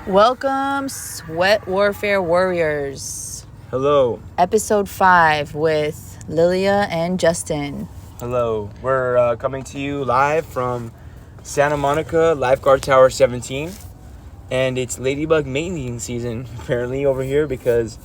Welcome, Sweat Warfare Warriors. Hello. Episode 5 with Lilia and Justin. Hello. We're coming to you live from Santa Monica Lifeguard Tower 17. And it's ladybug mating season apparently over here because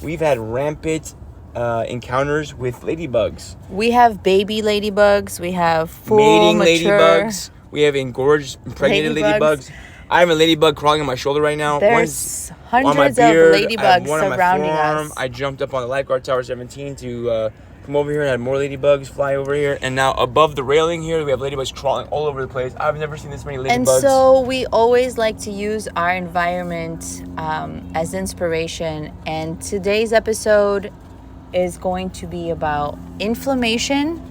we've had rampant encounters with ladybugs. We have baby ladybugs. We have full Mating mature ladybugs. We have engorged, impregnated ladybugs. I have a ladybug crawling on my shoulder right now. There's hundreds on my beard, of I have ladybugs one on my surrounding forearm. us. I jumped up on the Lifeguard Tower 17 to come over here and had more ladybugs fly over here. And now above the railing here, we have ladybugs crawling all over the place. I've never seen this many ladybugs. And so we always like to use our environment as inspiration. And today's episode is going to be about inflammation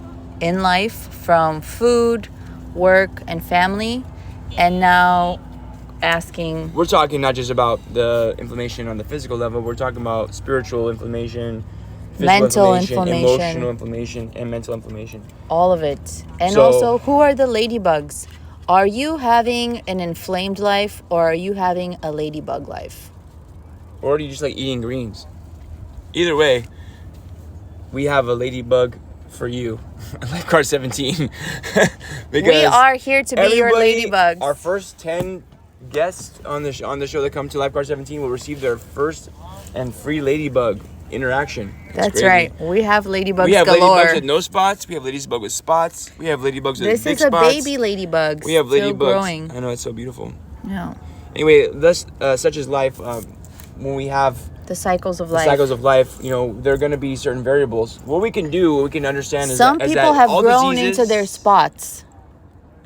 in life from food, work, and family. And now we're talking not just about the inflammation on the physical level, we're talking about spiritual inflammation, mental inflammation, emotional inflammation, and mental inflammation. All of it. And also, who are the ladybugs? Are you having an inflamed life or are you having a ladybug life? Or do you just like eating greens? Either way, we have a ladybug for you. Lifeguard 17. We are here to be your ladybugs. Our first 10 guests on the show that come to Lifeguard 17 will receive their first and free ladybug interaction. That's crazy. Right. We have ladybugs We have galore. ladybugs with no spots. We have ladybugs with spots. We have ladybugs with This big is a spots. baby ladybug. We have still ladybugs. Growing. I know, it's so beautiful. Yeah. Anyway, thus, such is life. When we have the cycles of life. There are going to be certain variables. What we can understand is some that people have all grown diseases, into their spots.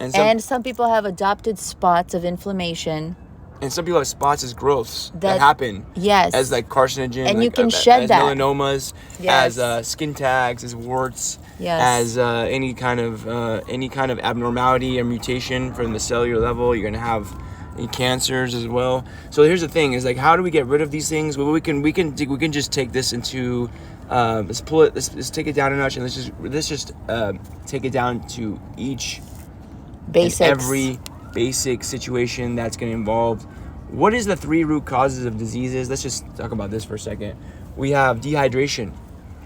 And some people have adopted spots of inflammation. And some people have spots as growths that happen. Yes. As like carcinogen. And like, you can shed as that. Melanomas, yes. As skin tags, as warts, yes. as any kind of abnormality or mutation from the cellular level. You're gonna have cancers as well. So here's the thing: is like, how do we get rid of these things? Well, we can just take this into let's take it down a notch, and let's just take it down to each basics. Every basic situation that's going to involve what is the 3 root causes of diseases. Let's just talk about this for a second. We have dehydration,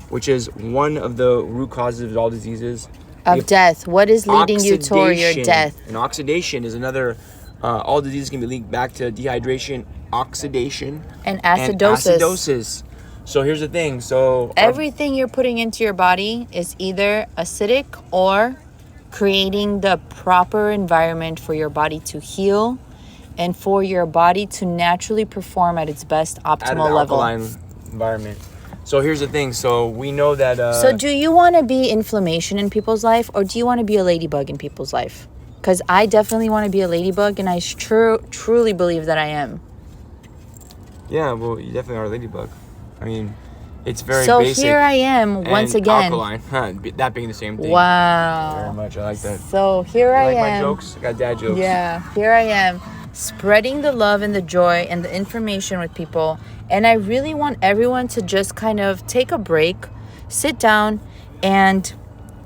which is one of the root causes of all diseases. Of death. What is leading you toward your death? And oxidation is another. All diseases can be linked back to dehydration, oxidation, and acidosis. So here's the thing. So everything you're putting into your body is either acidic or creating the proper environment for your body to heal and for your body to naturally perform at its best optimal level. Alkaline environment. So here's the thing. So we know that... so do you want to be inflammation in people's life or do you want to be a ladybug in people's life? Because I definitely want to be a ladybug and I truly believe that I am. Yeah, well, you definitely are a ladybug. I mean... It's very basic. So here I am once again. Alkaline, that being the same thing. Wow. Very much, I like that. So here I am. My jokes? I got dad jokes. Yeah, here I am, spreading the love and the joy and the information with people. And I really want everyone to just kind of take a break, sit down, and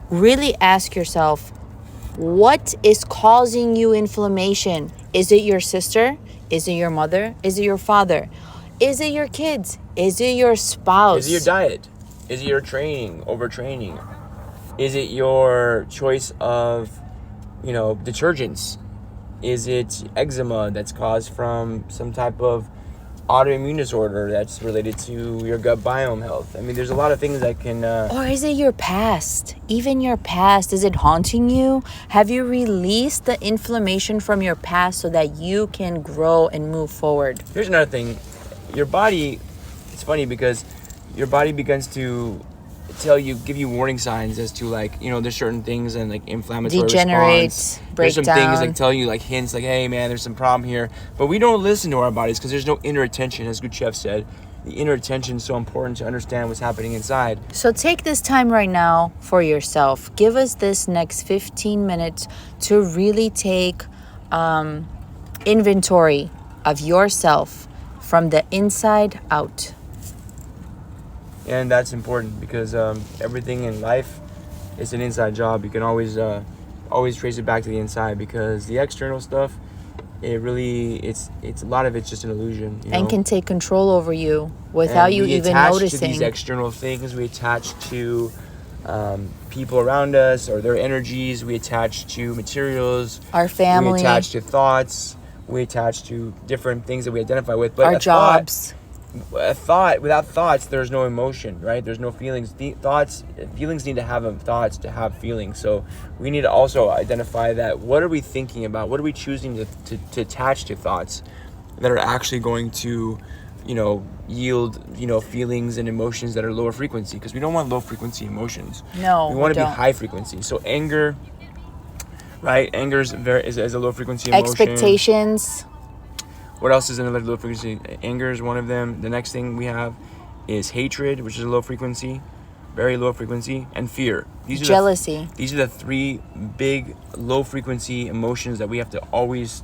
really ask yourself, what is causing you inflammation? Is it your sister? Is it your mother? Is it your father? Is it your kids? Is it your spouse? Is it your diet? Is it your overtraining? Is it your choice of, detergents? Is it eczema that's caused from some type of autoimmune disorder that's related to your gut biome health? I mean, there's a lot of things that can... Or is it your past? Even your past, is it haunting you? Have you released the inflammation from your past so that you can grow and move forward? Here's another thing. Your body, it's funny because your body begins to give you warning signs as to there's certain things and inflammatory response. Break there's some down. Things tell you hints hey man, there's some problem here. But we don't listen to our bodies because there's no inner attention, as good chef said. The inner attention is so important to understand what's happening inside. So take this time right now for yourself. Give us this next 15 minutes to really take inventory of yourself from the inside out. And that's important because everything in life is an inside job. You can always trace it back to the inside because the external stuff it really, it's a lot of it's just an illusion, you know? And can take control over you without you even noticing. We attach to these external things. We attach to people around us or their energies. We attach to materials. Our family. We attach to thoughts. We attach to different things that we identify with. But our jobs. Without thoughts, there's no emotion, right? There's no feelings. Feelings need to have thoughts to have feelings. So we need to also identify that. What are we thinking about? What are we choosing to attach to thoughts that are actually going to, yield, feelings and emotions that are lower frequency? Because we don't want low frequency emotions. No, we want to be high frequency. So anger, right? Anger is a low frequency emotion. Expectations. What else is another low frequency? Anger is one of them. The next thing we have is hatred, which is a low frequency, very low frequency, and fear. Jealousy. These are the three big low frequency emotions that we have to always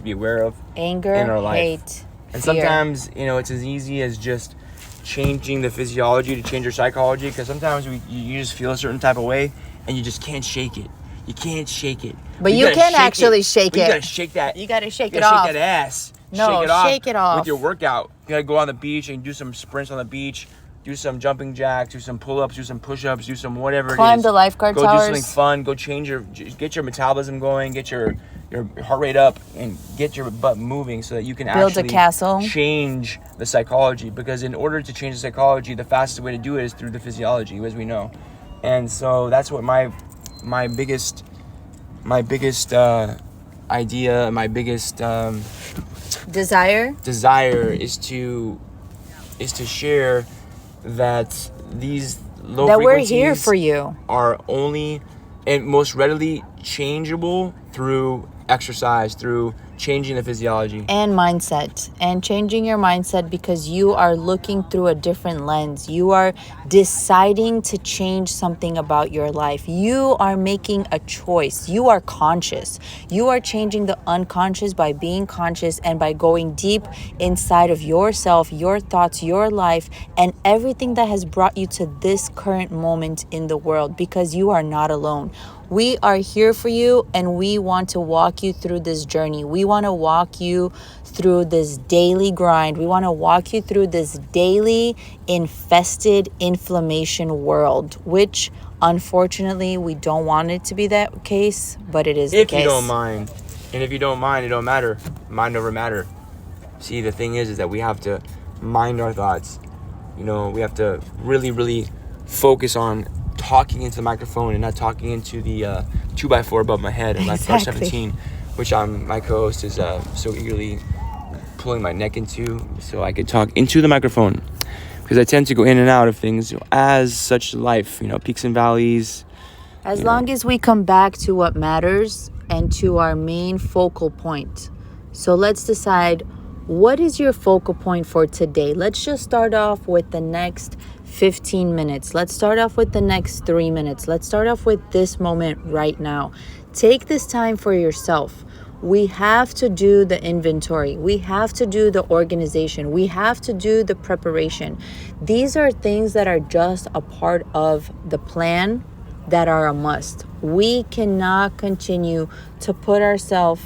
be aware of. Anger, in our life. hate, and fear. Sometimes, it's as easy as just changing the physiology to change your psychology, because sometimes you just feel a certain type of way and you just can't shake it. You can't shake it. But you can actually shake it. You gotta shake that. You gotta shake it off. Shake that ass. No, shake it off. With your workout. You gotta go on the beach and do some sprints on the beach. Do some jumping jacks. Do some pull-ups. Do some push-ups. Do some whatever it is. Climb the lifeguard towers. Go do something fun. Go get your metabolism going. Get your heart rate up and get your butt moving so that you can build actually a castle. Change the psychology. Because in order to change the psychology, the fastest way to do it is through the physiology, as we know. And so that's what my biggest idea, my biggest desire is to share that these low that frequencies we're here for you are only and most readily changeable through exercise, through changing the physiology and mindset, and changing your mindset, because you are looking through a different lens. You are deciding to change something about your life. You are making a choice. You are conscious. You are changing the unconscious by being conscious and by going deep inside of yourself, your thoughts, your life, and everything that has brought you to this current moment in the world, because you are not alone. We are here for you, and we want to walk you through this journey. We want to walk you through this daily grind. We want to walk you through this daily infested inflammation world, which unfortunately we don't want it to be that case, but it is the case. If you don't mind. And if you don't mind, it don't matter. Mind over matter. See, the thing is that we have to mind our thoughts. We have to really, really focus on talking into the microphone and not talking into the 2x4 above my head and lifeguard 17, which my co-host is so eagerly pulling my neck into so I could talk into the microphone, because I tend to go in and out of things as such life, peaks and valleys. As long as we come back to what matters and to our main focal point. So let's decide, what is your focal point for today? Let's just start off with the next 15 minutes. Let's start off with the next 3 minutes. Let's start off with this moment right now. Take this time for yourself. We have to do the inventory. We have to do the organization. We have to do the preparation. These are things that are just a part of the plan, that are a must. We cannot continue to put ourselves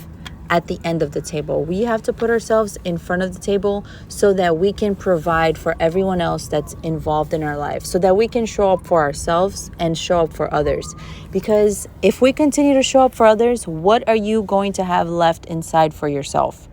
at the end of the table. We have to put ourselves in front of the table so that we can provide for everyone else that's involved in our life, so that we can show up for ourselves and show up for others. Because if we continue to show up for others, what are you going to have left inside for yourself?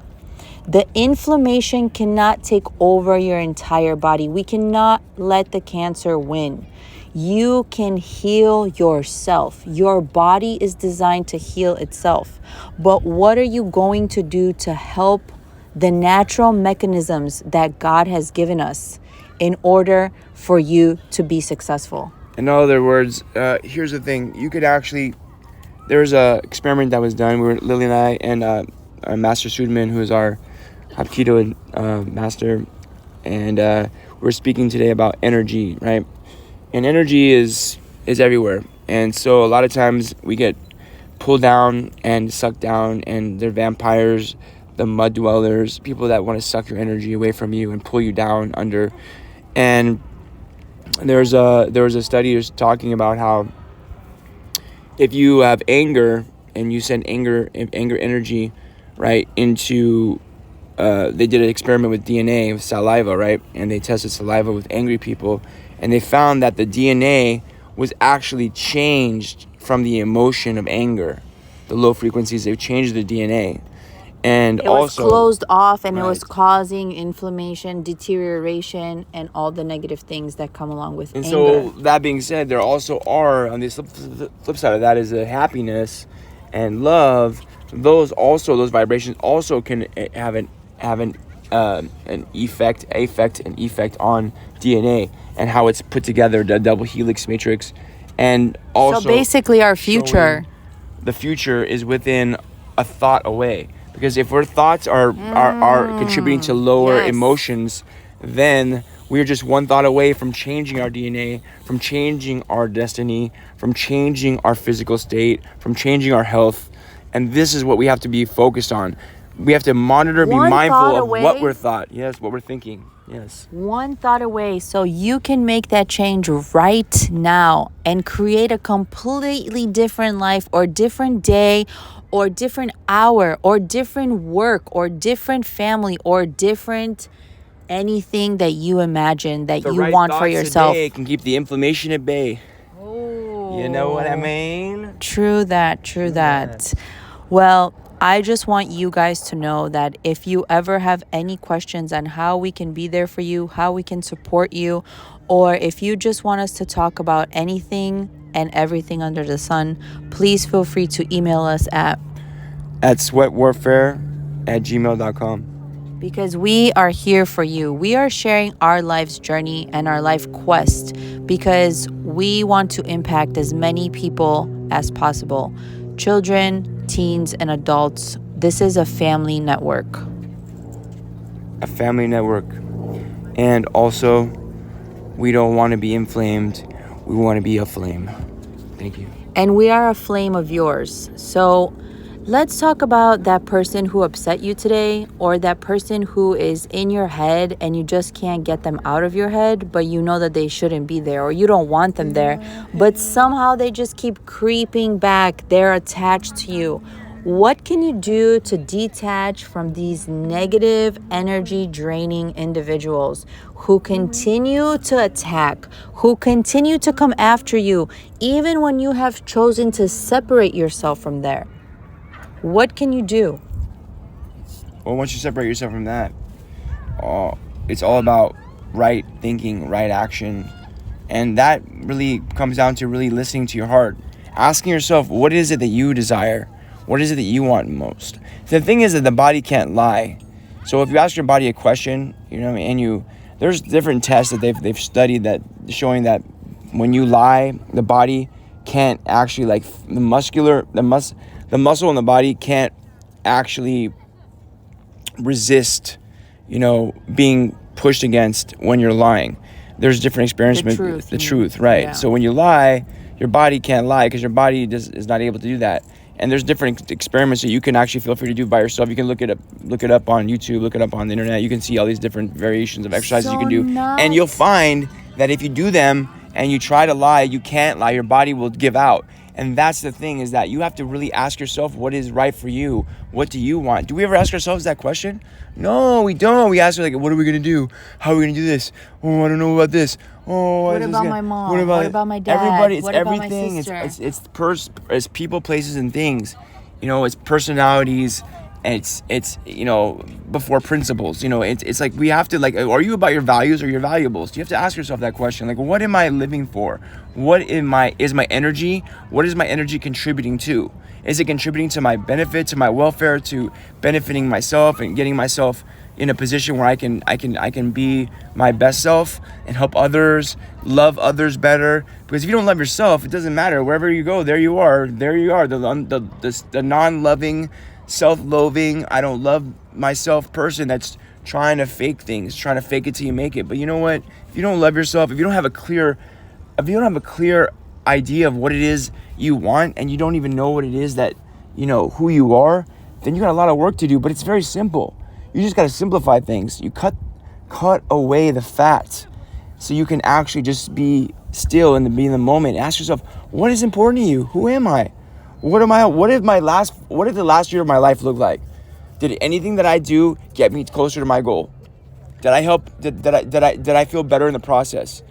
The inflammation cannot take over your entire body. We cannot let the cancer win. You can heal yourself. Your body is designed to heal itself. But what are you going to do to help the natural mechanisms that God has given us in order for you to be successful? In other words, here's the thing. You could actually, there was a experiment that was done. Lily and I and Master Sudman, who is our Hapkido master, and we're speaking today about energy, right? And energy is everywhere. And so a lot of times we get pulled down and sucked down, and they're vampires, the mud dwellers, people that want to suck your energy away from you and pull you down under. And there was a study talking about how if you have anger and you send anger energy right, into they did an experiment with DNA, with saliva, right? And they tested saliva with angry people, and they found that the DNA was actually changed from the emotion of anger. The low frequencies, they've changed the DNA. And It was also, closed off, and it was right. causing inflammation, deterioration, and all the negative things that come along with And anger. so, that being said, there also are, on the flip side of that, is the happiness and love. Those vibrations also can have an effect on DNA and how it's put together, the double helix matrix, and also. So basically, our future. The future is within a thought away, because if our thoughts are contributing to lower yes. emotions, then we're just one thought away from changing our DNA, from changing our destiny, from changing our physical state, from changing our health. And this is what we have to be focused on. We have to monitor, be mindful of what we're what we're thinking. Yes. One thought away, so you can make that change right now and create a completely different life, or different day, or different hour, or different work, or different family, or different anything that you imagine that you want for yourself. Today can keep the inflammation at bay. Oh. You know what I mean? True that. Well, I just want you guys to know that if you ever have any questions on how we can be there for you, how we can support you, or if you just want us to talk about anything and everything under the sun, please feel free to email us at sweatwarfare@gmail.com. because we are here for you. We are sharing our life's journey and our life quest because we want to impact as many people as possible. Children, teens, and adults. This is a family network. A family network. And also, we don't want to be inflamed. We want to be aflame. Thank you. And we are a flame of yours. So let's talk about that person who upset you today, or that person who is in your head and you just can't get them out of your head, but you know that they shouldn't be there, or you don't want them there, but somehow they just keep creeping back. They're attached to you. What can you do to detach from these negative energy draining individuals who continue to attack, who continue to come after you, even when you have chosen to separate yourself from there? What can you do? Well, once you separate yourself from that, it's all about right thinking, right action. And that really comes down to really listening to your heart. Asking yourself, what is it that you desire? What is it that you want most? The thing is that the body can't lie. So if you ask your body a question, and there's different tests that they've studied that showing that when you lie, the body can't actually, like, the muscle in the body can't actually resist, being pushed against when you're lying. There's different experiments. The truth, right? Yeah. So when you lie, your body can't lie because your body is not able to do that. And there's different experiments that you can actually feel free to do by yourself. You can look it up on YouTube, look it up on the internet. You can see all these different variations of exercises you can do. And you'll find that if you do them and you try to lie, you can't lie. Your body will give out. And that's the thing, is that you have to really ask yourself what is right for you. What do you want? Do we ever ask ourselves that question? No, we don't. We ask, like, what are we going to do? How are we going to do this? Oh, I don't know about this. Oh, what about my mom? What about my dad? Everybody, it's what everything. About my sister? It's people, places, and things. It's personalities. It's before principles. It's like we have to, like, are you about your values or your valuables? You have to ask yourself that question. Like, what am I living for? Is my energy? What is my energy contributing to? Is it contributing to my benefit, to my welfare, to benefiting myself and getting myself in a position where I can be my best self and help others, love others better? Because if you don't love yourself, it doesn't matter. Wherever you go, there you are. The non-loving, self-loathing, I don't love myself person that's trying to fake things, trying to fake it till you make it. But you know what? If you don't love yourself, if you don't have a clear idea of what it is you want, and you don't even know what it is that, who you are, then you got a lot of work to do. But it's very simple. You just got to simplify things. You cut away the fat so you can actually just be still and be in the moment. Ask yourself, what is important to you? Who am I? What did the last year of my life look like? Did anything that I do get me closer to my goal? Did I help? Did I feel better in the process?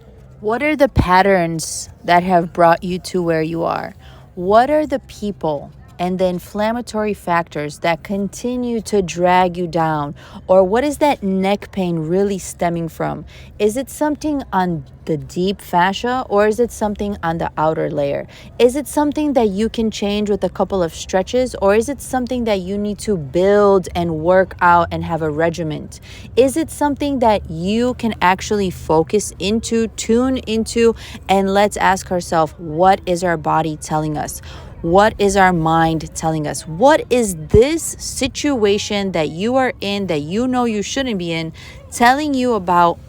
What are the patterns that have brought you to where you are? What are the people and the inflammatory factors that continue to drag you down? Or what is that neck pain really stemming from? Is it something on the deep fascia, or is it something on the outer layer? Is it something that you can change with a couple of stretches, or is it something that you need to build and work out and have a regiment? Is it something that you can actually focus into, tune into, and let's ask ourselves, what is our body telling us? What is our mind telling us? What is this situation that you are in, that you know you shouldn't be in, telling you about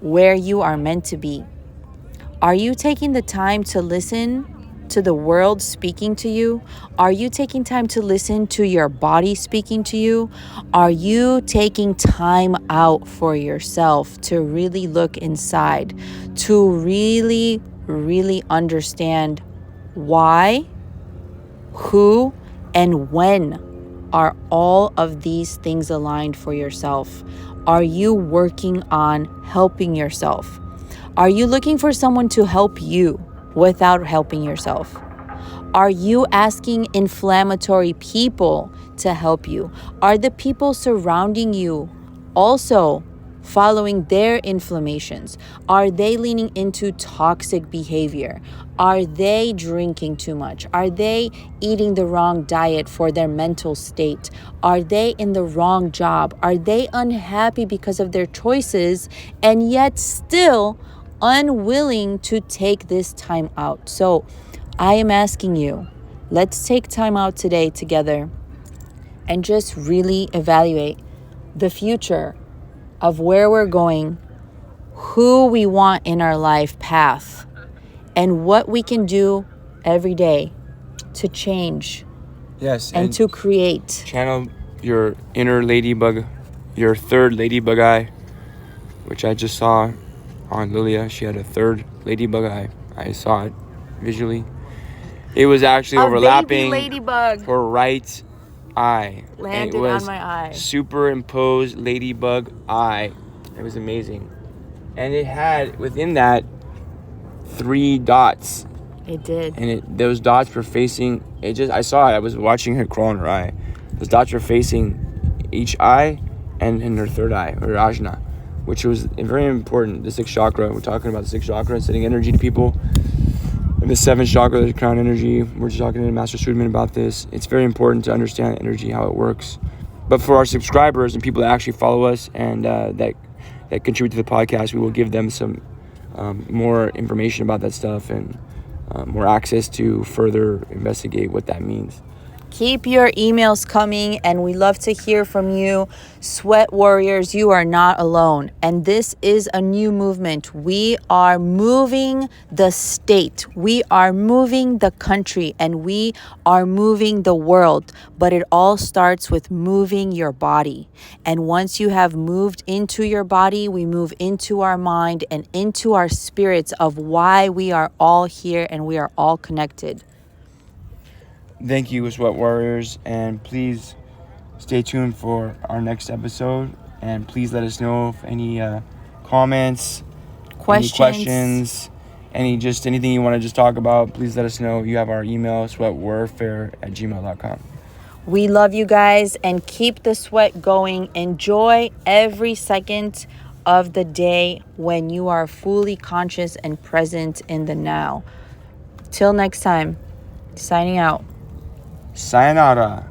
where you are meant to be? Are you taking the time to listen to the world speaking to you? Are you taking time to listen to your body speaking to you? Are you taking time out for yourself to really look inside, to really, really understand why, who, and when are all of these things aligned for yourself? Are you working on helping yourself? Are you looking for someone to help you without helping yourself? Are you asking inflammatory people to help you? Are the people surrounding you also following their inflammations? Are they leaning into toxic behavior? Are they drinking too much? Are they eating the wrong diet for their mental state? Are they in the wrong job? Are they unhappy because of their choices and yet still unwilling to take this time out? So I am asking you, let's take time out today together and just really evaluate the future of where we're going, who we want in our life path, and what we can do every day to change. Yes. And to create. Channel your inner ladybug, your third ladybug eye, which I just saw on Lilia. She had a third ladybug eye. I saw it visually. It was actually overlapping ladybug her right eye. landed it was on my eye. Superimposed ladybug eye. It was amazing. And it had within that 3 dots. It did. And those dots were facing I saw it. I was watching her crawl in her eye. Those dots were facing each eye and in her third eye, or ajna, which was very important. The 6th chakra. We're talking about the 6th chakra, sending energy to people. And the 7th chakra, the crown energy. We're just talking to Master Sudman about this. It's very important to understand energy, how it works. But for our subscribers and people that actually follow us and that contribute to the podcast, we will give them some more information about that stuff and more access to further investigate what that means. Keep your emails coming, and we love to hear from you. Sweat Warriors, you are not alone. And this is a new movement. We are moving the state. We are moving the country, and we are moving the world. But it all starts with moving your body. And once you have moved into your body, we move into our mind and into our spirits of why we are all here and we are all connected. Thank you, Sweat Warriors, and please stay tuned for our next episode. And please let us know if any comments, questions, anything you want to just talk about. Please let us know. You have our email, sweatwarfare@gmail.com. We love you guys, and keep the sweat going. Enjoy every second of the day when you are fully conscious and present in the now. Till next time, signing out. Sayonara.